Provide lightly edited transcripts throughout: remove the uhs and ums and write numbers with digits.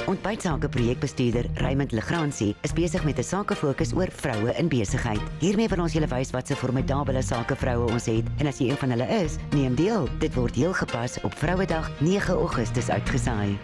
Ontbytsake projekbestuurder Raymond Legrandsie is besig met 'n sakefokus oor vroue in besigheid. Hiermee wil ons julle wys wat 'n formidabele sakevroue ons het en as jy een van hulle is, neem deel. Dit word heel gepas op Vrouedag 9 Augustus uitgesaai.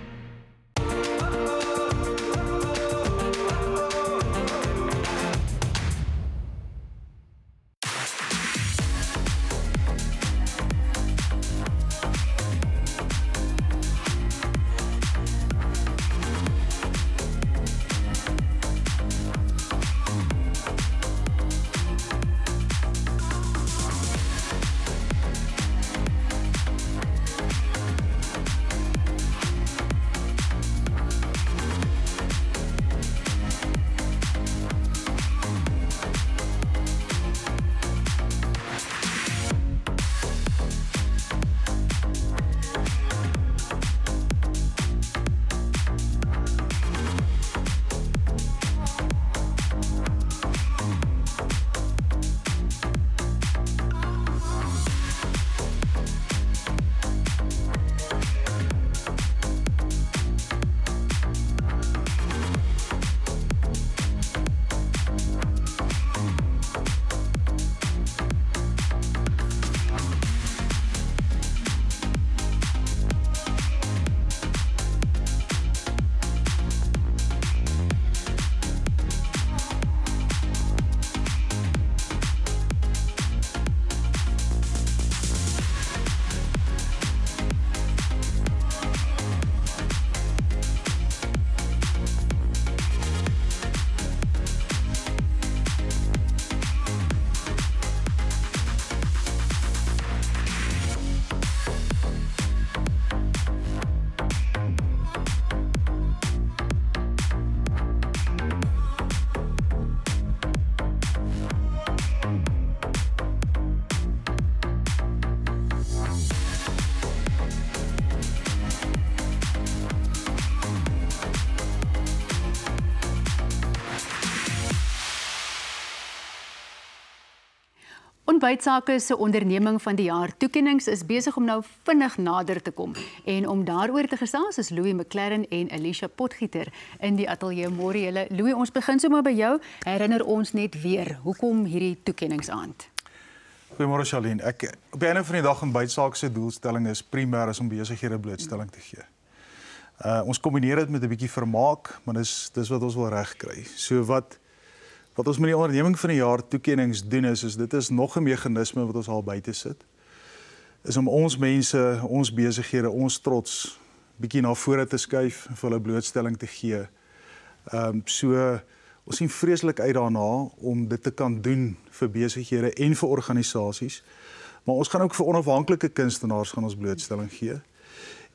Ontbytsake se onderneming van die jaar toekennings is besig om nou vinnig nader te kom. En om daaroor te gesels is Louis McLaren en Alicia Potgieter in die ateljee. Môre julle. Louis, ons begin sommer by jou. Herinner ons net weer, hoekom hierdie toekenningsaand? Goeiemôre Charlene. Op die einde van die dag ontbytsake se doelstelling is primêr om besighede blootstelling te gee. Ons kombineer dit met 'n bietjie vermaak, maar dis wat ons wil regkry. So wat ons met die onderneming van die jaar toekennings doen is dit is nog 'n meganisme wat ons al buite sit. Is om ons mense, ons besighede, ons trots bietjie na vore te skuif en vir hulle blootstelling te gee. So ons sien vreeslik uit daarna om dit te kan doen vir besighede en vir organisasies. Maar ons gaan ook vir onafhanklike kunstenaars gaan ons blootstelling gee.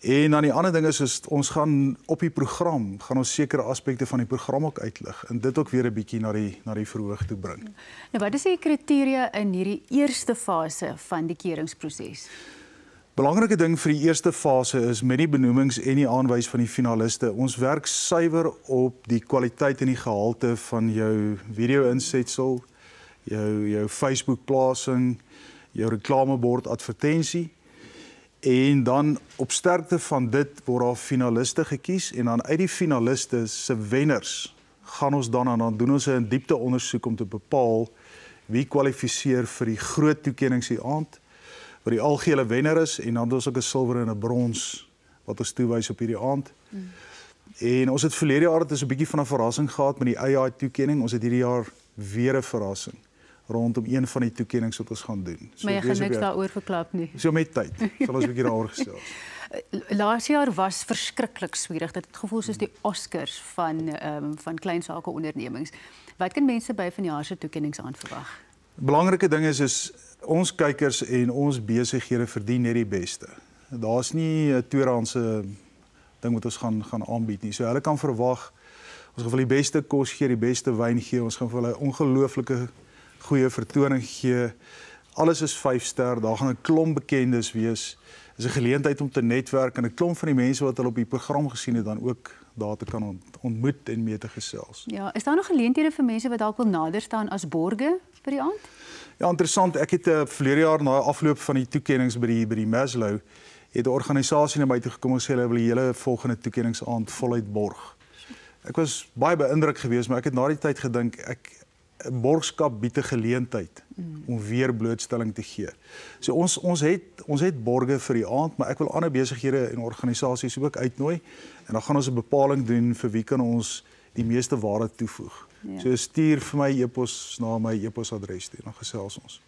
En dan die ander ding is ons gaan op die program, gaan ons sekere aspekte van die program ook uitlig en dit ook weer 'n bietjie na die verhoog toe bring. Nou, wat is die kriteria in hierdie eerste fase van die keuringsproses? Belangrike ding vir die eerste fase is met die benoemings en die aanwys van die finaliste. Ons werk suiwer op die kwaliteit en die gehalte van jou video-insetsel, jou Facebook-plasing, jou reklamebord advertensie. En dan op sterkte van dit word daar finaliste gekies en dan uit die finaliste se wenners gaan ons dan doen ons 'n diepte ondersoek om te bepaal wie kwalifiseer vir die groot toekennings die aand, wat die algehele wenner is en dan het ons ook 'n silwer en 'n brons wat ons toewys op hierdie aand. En ons het verlede jaar het 'n bietjie van 'n verrassing gehad met die AI toekenning. Ons het hierdie jaar weer 'n verrassing rondom een van die toekennings wat ons gaan doen. So maar jy gaan niks daaroor verklap nie. So met tyd sal ons 'n bietjie daaroor gesels. Laas jaar was verskriklik swierig. Dit het gevoel soos die Oscars van klein sake ondernemings. Wat kan mense by vanjaar se toekennings aan verwag? Belangrike ding is ons kykers en ons besighede verdien net die beste. Daar's nie 'n tweedehandse ding wat ons gaan aanbied nie. So hulle kan verwag ons gaan vir die beste kos gee, die beste wyn gee, ons gaan vir hulle ongelooflike goeie vertoning gee. Alles is 5 ster, daar gaan 'n klomp bekendes wees. Dit is 'n geleentheid om te netwerk en 'n klomp van die mense wat hulle op die program gesien het dan ook daar te kan ontmoet en mee te gesels. Ja, is daar nog geleenthede vir mense wat dalk wil nader staan as borge vir die aand? Ja, interessant. Ek het verlede jaar na afloop van die toekennings by die Maslow het 'n organisasie na my toe gekom en sê hulle wil die hele volgende toekenningsaand voluit borg. Ek was baie beïndruk geweest, maar ek het na die tyd gedink borgskap bied 'n geleentheid om weer blootstelling te gee. So ons het borge vir die aand, maar ek wil ander besighede en organisasies ook uitnooi en dan gaan ons 'n bepaling doen vir wie kan ons die meeste waarde toevoeg. Ja. So stuur vir my e-pos na my e-posadres toe, dan gesels ons.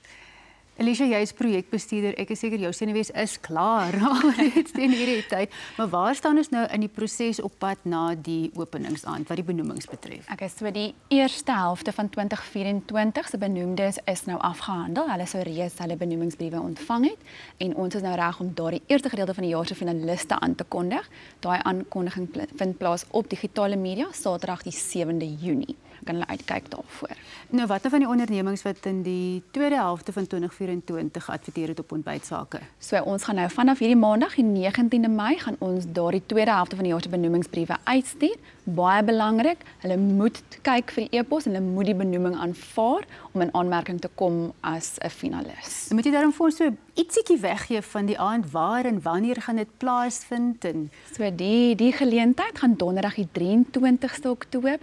Alicia, jy is projekbestuurder. Ek is seker jou senuwees is klaar alreeds teen hierdie tyd. Maar waar staan ons nou in die proses op pad na die openingsaand wat die benoemings betref? Ek is so die eerste helfte van 2024 se benoemdes is nou afgehandel. Hulle sou reeds hulle benoemingsbriewe ontvang het en ons is nou reg om daardie eerste gedeelte van die jaar se finaliste aan te kondig. Daai aankondiging vind plaas op digitale media Saterdag die 7de Junie. Kan hulle uitkyk daarvoor. Nou wat van die ondernemings wat in die tweede helfte van 2024 geadverteer het op ontbytsake? So ons gaan nou vanaf hierdie maandag die 19de Mei gaan ons daardie tweede helfte van die jaar se benoemingsbriewe uitstuur. Baie belangrik, hulle moet kyk vir die e-pos en hulle moet die benoeming aanvaar om in aanmerking te kom as 'n finalis. Moet jy daarom vir ons so ietsiekie weggee van die aand waar en wanneer gaan dit plaasvind? En So die geleentheid gaan donderdag die 23ste Oktober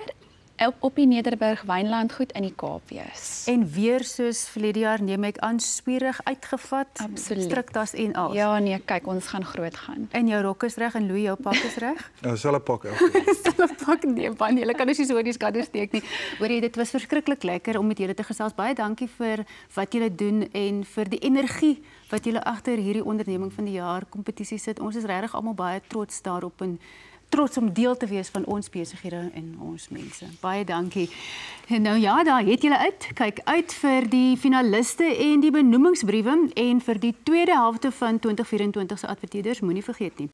op die Nederburg Wynlandgoed in die Kaap wees. En weer soos verlede jaar neem ek aan swierig uitgevat, Absoluut. striktas en al. Ja nee, kyk, ons gaan groot gaan. En jou rok is reg en Louis jou pak is reg? Selfe pak. Hulle pak nee, man, julle kan dus nie so die skade steek nie. Hoor jy, dit was verskriklik lekker om met julle te gesels. Baie dankie vir wat julle doen en vir die energie wat julle agter hierdie onderneming van die jaar kompetisie sit. Ons is regtig almal baie trots daarop en trots om deel te wees van ons besighede en ons mense. Baie dankie. En nou ja, daar het julle uit. Kyk uit vir die finaliste en die benoemingsbriewe en vir die tweede helfte van 2024 se adverteerders, moenie vergeet nie.